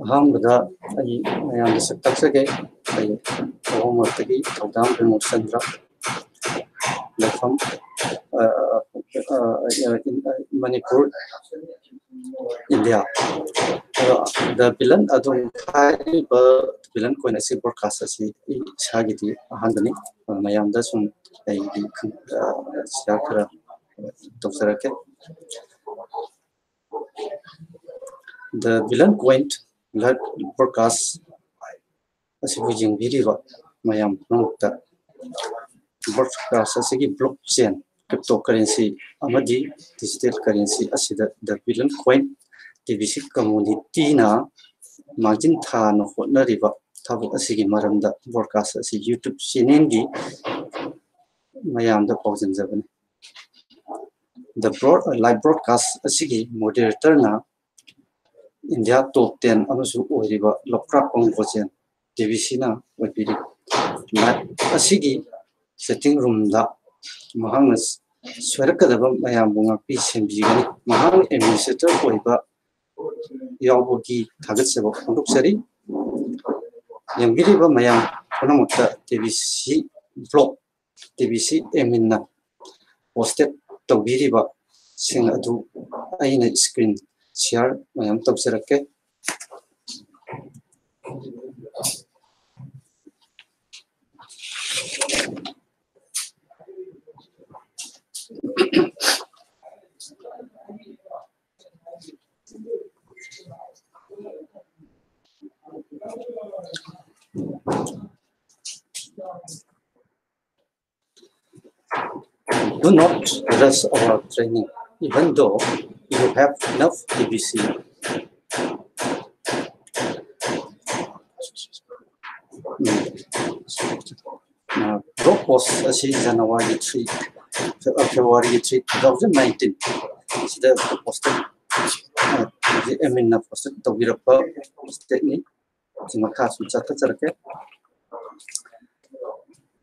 ꯑꯍꯥꯟꯕꯗ ꯑꯩ ꯃꯌꯥꯝꯗꯁꯨ ꯇꯥꯛꯆꯒꯦ ꯑꯩ ꯑꯍꯨꯝꯃꯛꯇꯒꯤ ꯊꯧꯗꯥꯝ ꯕꯤꯃꯣꯆꯟꯗ꯭ꯔ ꯂꯩꯐꯝ ꯃꯅꯤꯄꯨꯔ ꯏꯟꯗꯤꯌꯥ ꯗ ꯕꯤꯂꯟ ꯑꯗꯨꯝ ꯍꯥꯏꯔꯤꯕ ꯕꯤꯂꯟ ꯀꯣꯏꯟ ꯑꯁꯤ ꯕ꯭ꯔꯣꯗꯀꯥꯁ ꯑꯁꯤ ꯏꯁꯥꯒꯤꯗꯤ ꯑꯍꯥꯟꯕꯅꯤ ꯃꯌꯥꯝꯗ ꯁꯨꯝ ꯑꯩꯒꯤ ꯁꯤꯌꯥꯔ ꯈꯔ ꯇꯧꯖꯔꯛꯀꯦ. The Villain Coin Live Broadcast asibu yengbiriba mayam punamakta broadcast asigi blockchain cryptocurrency amadi digital currency asida the Villain Coin TBC community na margin thana hotnariba thabuk asigi maramda broadcast asi YouTube channel gi mayamda paujanjabani. The live broadcast asigi moderator na India top 10 amasu oiriba lokrak ongbochen TBC na oibiri asigi setting room da mahang swarakadaba mayambu ngakpi sembigani mahang administrator oiba yawbogi thagatseba fondoksari yambiriba mayam punamakta TBC blog TBC admin na posted tawbiriba sing adu aina screen share mayam tabsirake. Do not rush our training, even though you have enough TBC. Blog post asi January 3, February 3, 2019. The post the emina post to be a technique.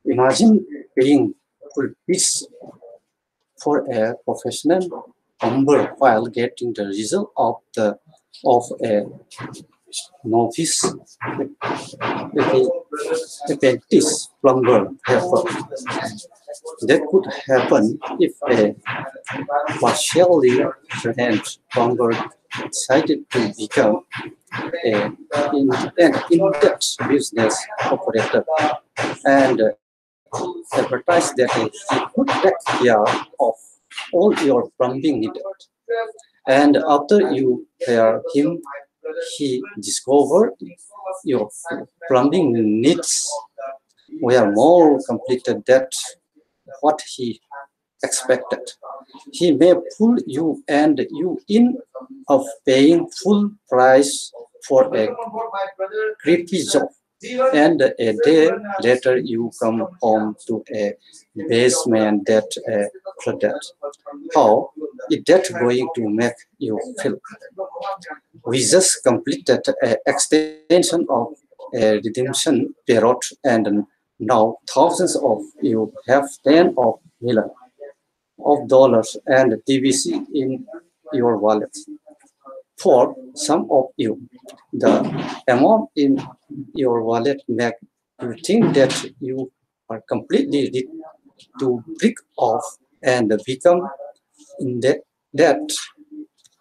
Imagine paying full fees for a professional plumber while getting the result of a novice apprentice plumber helper. That could happen if a partially trained plumber decided to become an in-depth business operator and advertise that he could take care of all your plumbing needed. And after you hire him, he discovered your plumbing needs were more completed than what he expected. He may pull you and you in of paying full price for a creepy job. And a day later, you come home to a basement that flooded. How is that going to make you feel? We just completed an extension of a redemption period, and now thousands of you have tens of millions of dollars and TBC in your wallet. For some of you, the amount in your wallet makes you think that you are completely ready to break off and become in that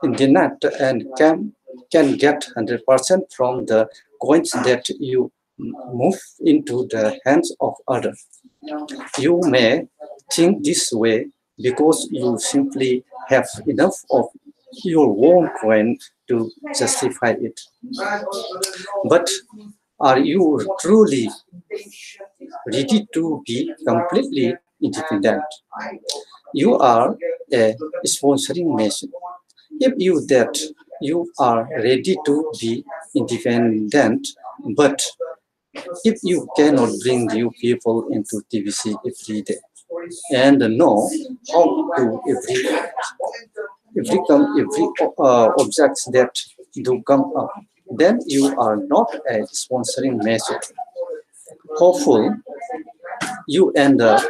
in the net and can get 100% from the coins that you move into the hands of others. You may think this way because you simply have enough of your own coin to justify it. But are you truly ready to be completely independent? You are a sponsoring machine. If you are ready to be independent, but if you cannot bring new people into TBC every day and know how to every objects that do come up, then you are not a sponsoring message. Hopefully, you end up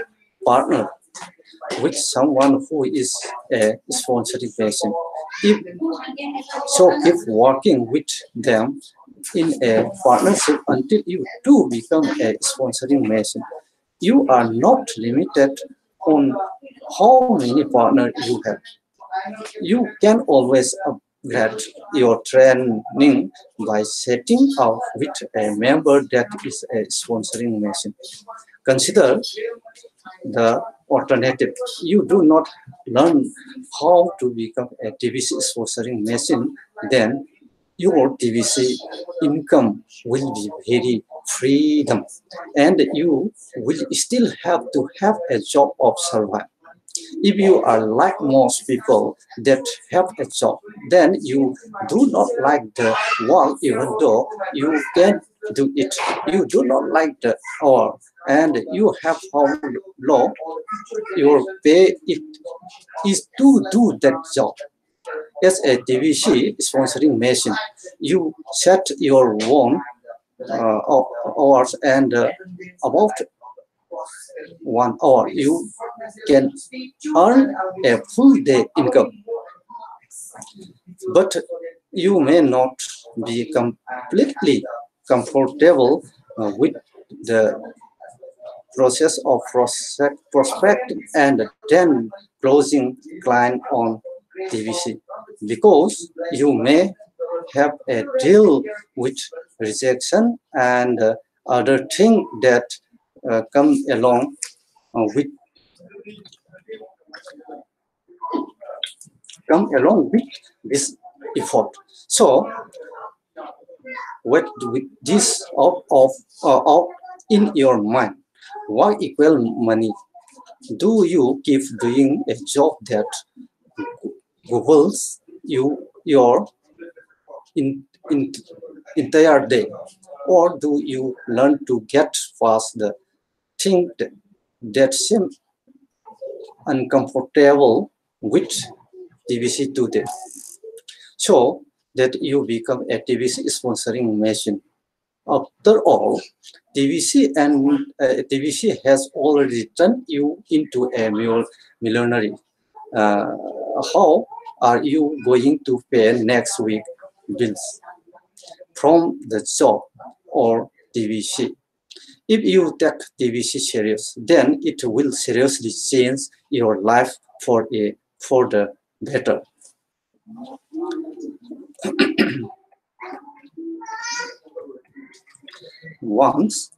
partner with someone who is a sponsoring person. If so, keep working with them in a partnership until you too become a sponsoring machine. You are not limited on how many partners you have. You can always upgrade your training by setting up with a member that is a sponsoring machine. Consider the alternative. You do not learn how to become a TBC sponsoring machine, then your TBC income will be very freedom and you will still have to have a job of survive. If you are like most people that have a job, then you do not like the work even though you can do it. You do not like the hour and you have how low your pay it is to do that job. As a TVC sponsoring machine, you set your own hours and about 1 hour you can earn a full day income, but you may not be completely comfortable with the process of prospecting and then closing client on TVC because you may have a deal with rejection and other thing that with come along with this effort. So what with this out in your mind, what equal money? Do you keep doing a job that governs your in entire day, or do you learn to get past the thing that seem uncomfortable with TVC today, so that you become a TVC sponsoring machine? After all, TVC has already turned you into a millionaire. Uh, how are you going to pay next week bills from the job or TVC? If you take TVC serious, then it will seriously change your life for the better. Once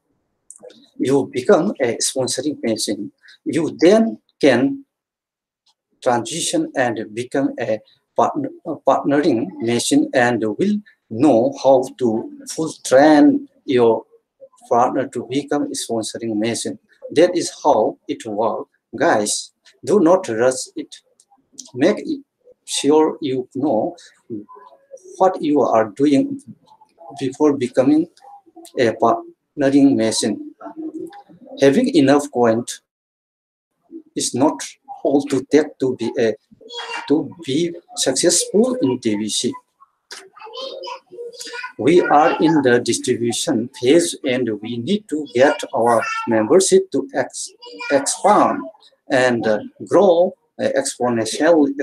you become a sponsoring machine, you then can transition and become a partnering machine and will know how to full train your partner to become a sponsoring machine. That is how it works. Guys, do not rush it. Make sure you know what you are doing before becoming a partnering machine. Having enough coin is not all to take to be successful in TVC. We are in the distribution phase and we need to get our membership to expand and grow exponentially,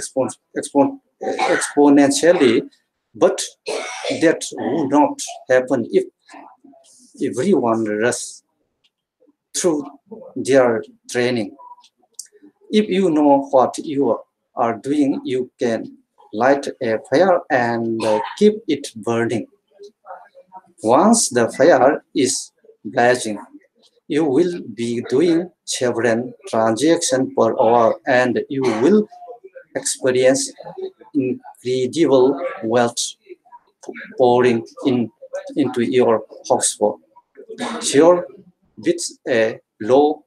but that would not happen if everyone rushes through their training. If you know what you are doing, you can light a fire and keep it burning. Once the fire is blazing, you will be doing several transactions per hour and you will experience incredible wealth pouring into your household. Sure, with a low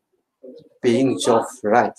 paying job, right?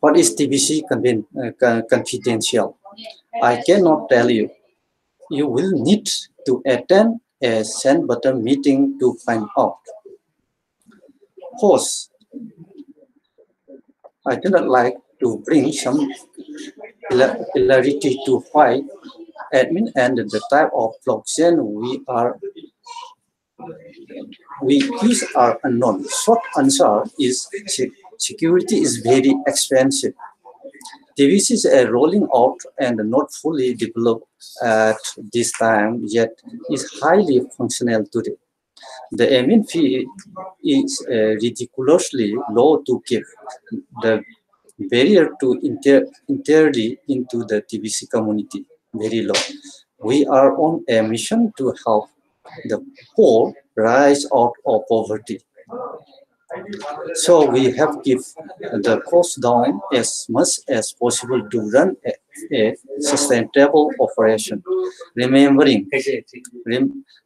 What is TBC confidential? I cannot tell you. You will need to attend a send button meeting to find out. Host, I do not like to bring some clarity to why admin and the type of blockchain we use are unknown. Short answer is security is very expensive. TBC is a rolling out and not fully developed at this time, yet is highly functional today. The admin fee is ridiculously low to keep the barrier to entirely into the TBC community very low. We are on a mission to help the poor rise out of poverty. So we have kept the cost down as much as possible to run a sustainable operation. Remembering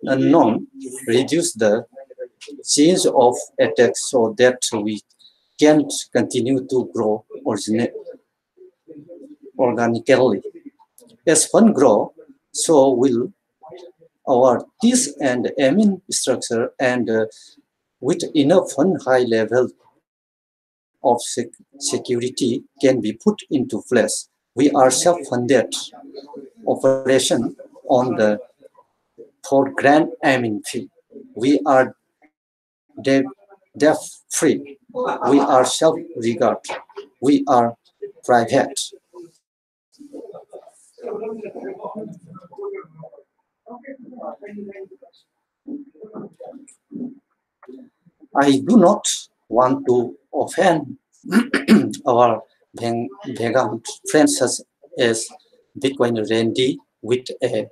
unknown reduce the change of attacks so that we can continue to grow organically. As fund grow, so will our TIS and admin structure, and with enough fund high level of security can be put into place. We are self-funded operation on the for grand admin fee. We are debt-free. We are self-regard. We are private. I do not want to offend our vegan friends such as Bitcoin Randy with a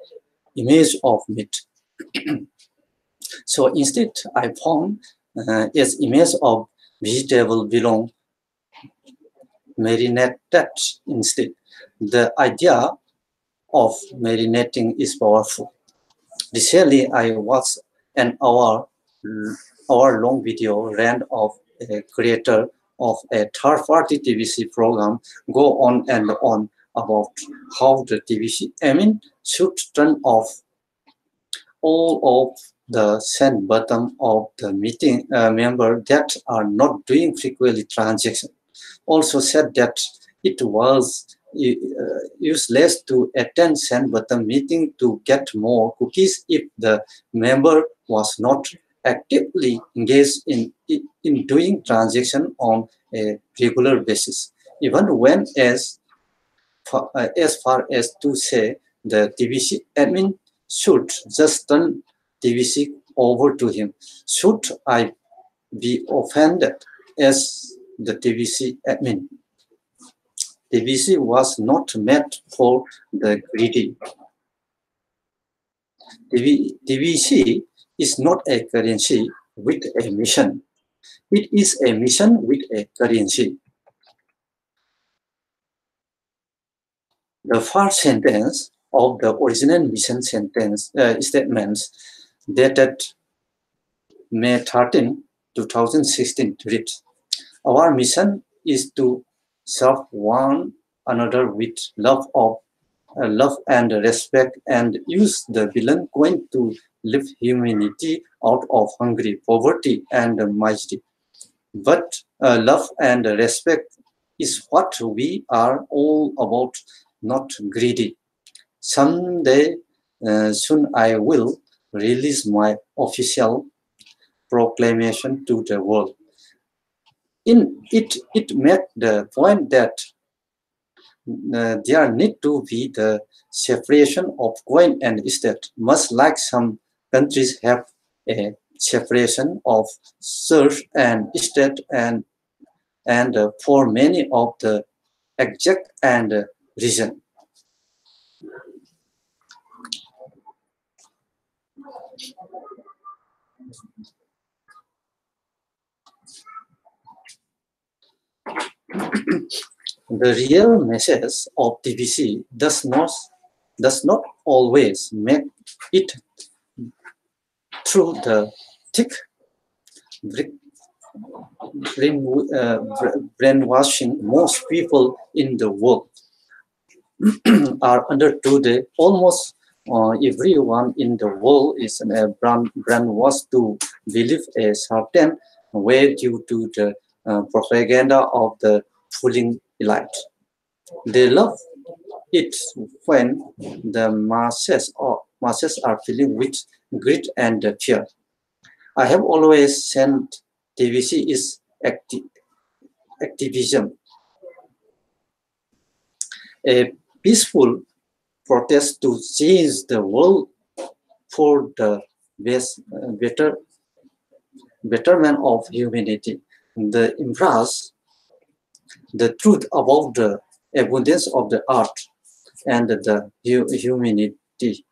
image of meat. So instead, I found as image of vegetable belong marinated instead. The idea of marinating is powerful. Recently, I watched an hour-long video ran of a creator of a third-party TBC program go on and on about how the TBC admin should turn off all of the send button of the meeting member that are not doing frequently transactions. Also said that it was useless to attend send button meeting to get more cookies if the member was not actively engaged in doing transaction on a regular basis. Even when as far as to say the TBC admin should just turn TBC over to him. Should I be offended as the TBC admin? TBC was not meant for the greedy. TBC is not a currency with a mission. It is a mission with a currency. The first sentence of the original mission statements dated May 13, 2016 reads, our mission is to serve one another with love and respect and use the billion coin to lift humanity out of hunger, poverty, and misery. But love and respect is what we are all about, not greedy. Someday soon I will release my official proclamation to the world. In it made the point that there need to be the separation of coin and state, much like some countries have a separation of church and state, and for many of the exec and region. The real message of TBC does not always make it through the thick brainwashing. Most people in the world are under today. Almost everyone in the world is brainwashed to believe a certain way due to the propaganda of the ruling elite. They love it when the masses are filling with greed and fear. I have always said TVC is activism, a peaceful protest to change the world for the betterment of humanity. The embrace the truth about the abundance of the earth and the humanity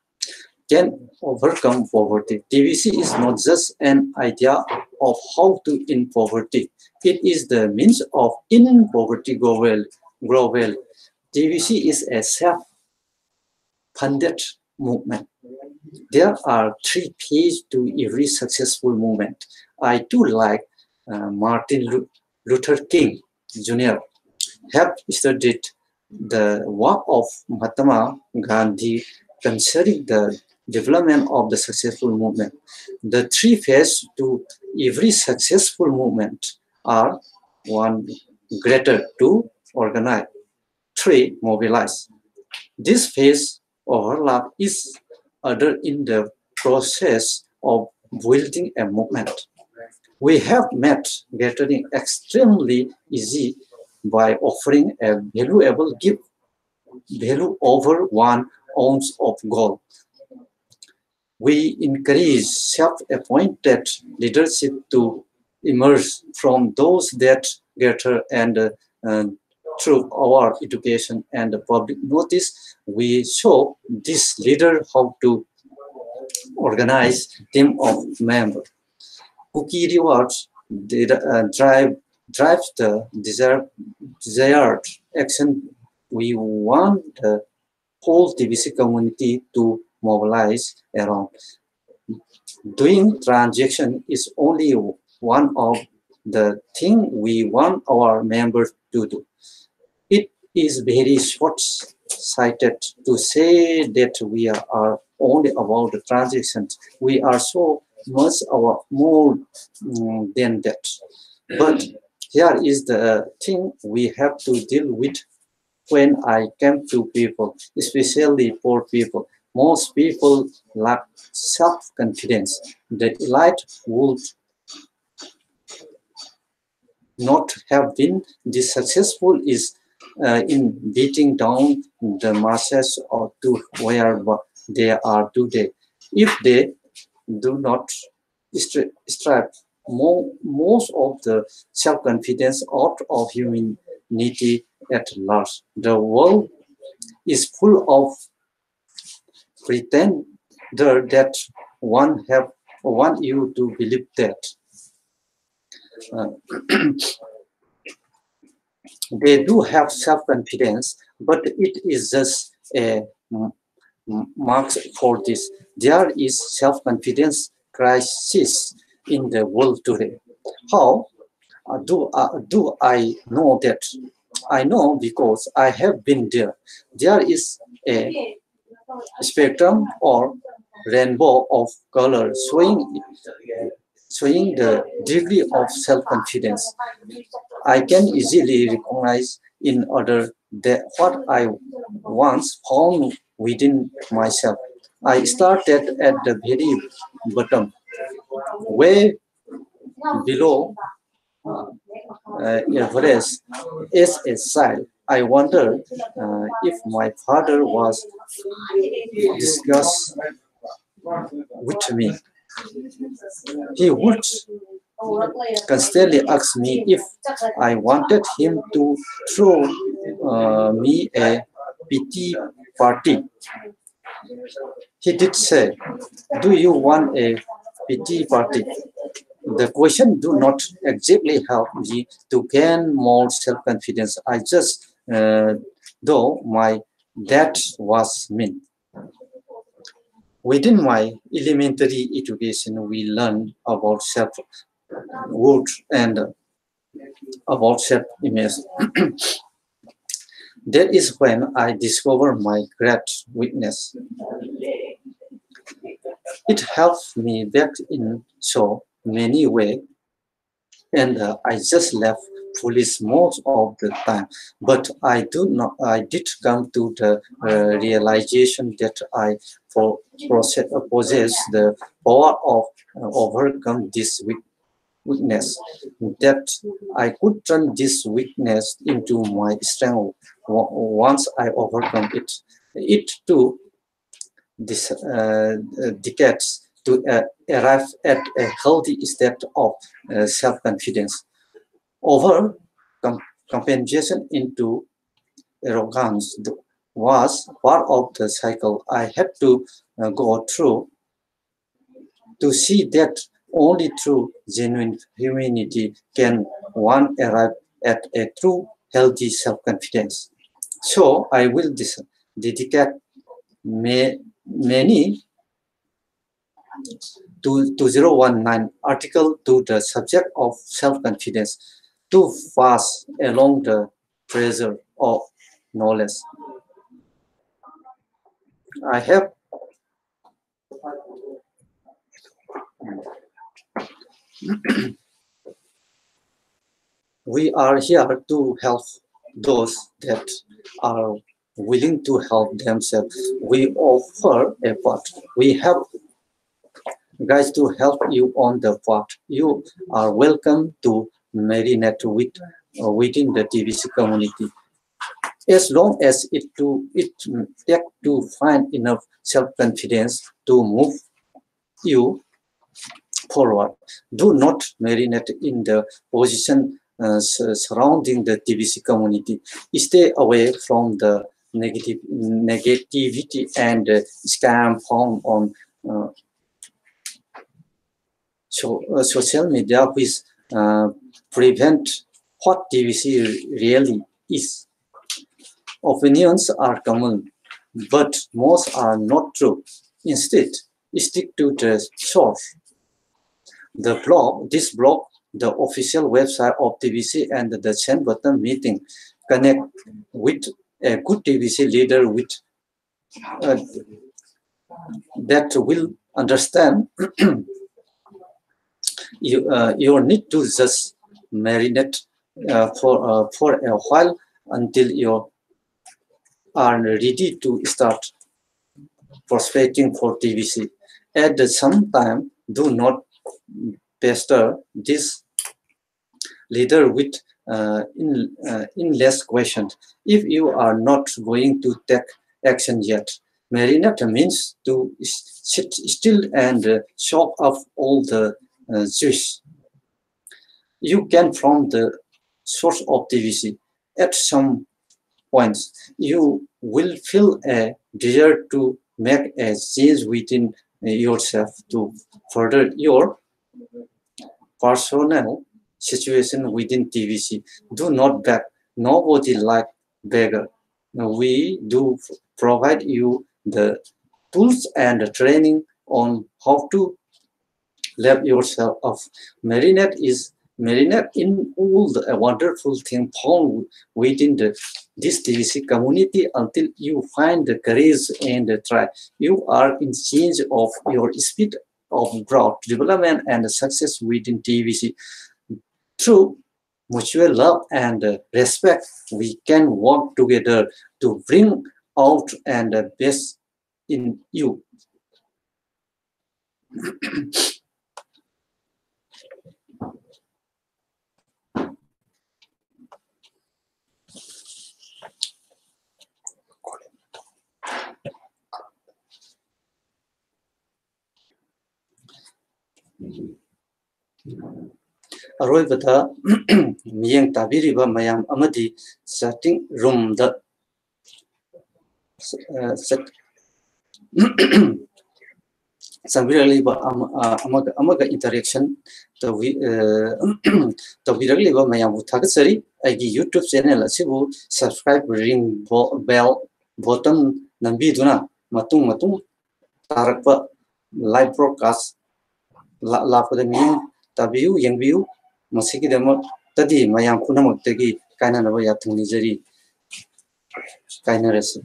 can overcome poverty. TVC is not just an idea of how to end poverty. It is the means of ending poverty global. TVC is a self-funded movement. There are three phases to every successful movement. I too, like Martin Luther King Jr., have studied the work of Mahatma Gandhi concerning the development of the successful movement. The three phases to every successful movement are: one, greater; two, organize; three, mobilize. This phase overlap is other in the process of building a movement. We have made gathering extremely easy by offering a valuable gift value over 1 ounce of gold. We encourage self-appointed leadership to emerge from those that gather, and through our education and public notice, we show this leader how to organize team of members. Cookie rewards drives the desired action. We want the whole TBC community to mobilize around. Doing transaction is only one of the things we want our members to do. It is very short-sighted to say that we are only about the transactions. We are so much more than that. But here is the thing we have to deal with. When I came to people, especially poor people, most people lack self-confidence. The elite would not have been this successful is in beating down the masses or to where they are today. If they do not strive most of the self-confidence out of humanity at large. The world is full of pretender that want you to believe that uh, they do have self-confidence, but it is just a mark for this. There is self-confidence crisis in the world today. How do I know that? I know because I have been there. There is a spectrum or rainbow of color showing the degree of self-confidence. I can easily recognize in others that what I once found within myself. I started at the very bottom, way below Everest. As a child, I wondered if my father was discuss with me. He would constantly ask me if I wanted him to throw me a pity party. He did say, "Do you want a pity party?" The question do not exactly help me to gain more self-confidence. I just, though my that was mean. Within my elementary education, we learn about self-worth and about self-image. That is when I discovered my great weakness. It helped me back in so many ways, and I just left police most of the time. But I did come to the realization that I possess the power of overcome this weakness. That I could turn this weakness into my strength once I overcome it. It too this decades to arrive at a healthy state of self-confidence. Over compensation into arrogance was part of the cycle I had to go through to see that only through genuine humanity can one arrive at a true healthy self-confidence. So I will dedicate many 2019 article to the subject of self-confidence to pass along the treasure of knowledge. I have we are here to help those that are willing to help themselves. We offer a path. We have guys to help you on the path. You are welcome to marinate within the TBC community. As long as it take to find enough self-confidence to move you forward. Do not marinate in the position surrounding the TBC community. Stay away from the negativity and scam found on social media, which prevent what TBC really is. Opinions are common, but most are not true. Instead, stick to the source. This blog, the official website of TBC, and the send button meeting connect with a good TBC leader with uh, that will understand you need to just marinate for a while until you are ready to start prospecting for TBC. At the same time, do not pester this leader with endless questions. If you are not going to take action yet, marinate means to sit still and soak up all the juice you can from the source of TBC. At some points, you will feel a desire to make a change within yourself to further your personal situation within TBC. Do not beg. Nobody like beggar. We do provide you the tools and the training on how to let yourself off. Marinate in all the wonderful thing found within this TVC community until you find the courage and the try. You are in change of your speed of growth, development, and success within TVC. Through mutual love and respect, we can work together to bring out and the best in you. ꯑꯔꯣꯏꯕꯗ ꯃꯤꯠꯌꯦꯡ ꯇꯥꯕꯤꯔꯤꯕ ꯃꯌꯥꯝ ꯑꯃꯗꯤ chatting ꯔꯨꯝꯗ ꯆꯪꯕꯤꯔꯛꯂꯤꯕ ꯑꯃꯒ interaction ꯇꯧꯕꯤꯔꯛꯂꯤꯕ ꯃꯌꯥꯝꯕꯨ ꯊꯥꯒꯠꯆꯔꯤ ꯑꯩꯒꯤ YouTube channel ꯑꯁꯤꯕꯨ ꯁꯕꯁꯀ꯭ꯔꯥꯏꯕ ꯔꯤꯡ ꯕꯦꯜ ꯕꯣꯇꯟ ꯅꯝꯕꯤꯗꯨꯅ ꯃꯇꯨꯡ ꯇꯥꯔꯛꯄ ꯂꯥꯏꯚ ꯕ꯭ꯔꯣꯗꯀꯥꯁ ꯂꯥꯛꯄꯗ ꯃꯤꯠꯌꯦꯡ ꯇꯥꯕꯤꯌꯨ ꯌꯦꯡꯕꯤꯌꯨ ꯃꯁꯤꯒꯤꯗꯃꯛꯇꯗꯤ ꯃꯌꯥꯝ ꯄꯨꯝꯅꯃꯛꯇꯒꯤ ꯀꯥꯏꯅꯅꯕ ꯌꯥꯊꯪ ꯅꯤꯖꯔꯤ ꯀꯥꯏꯅꯔꯁꯤ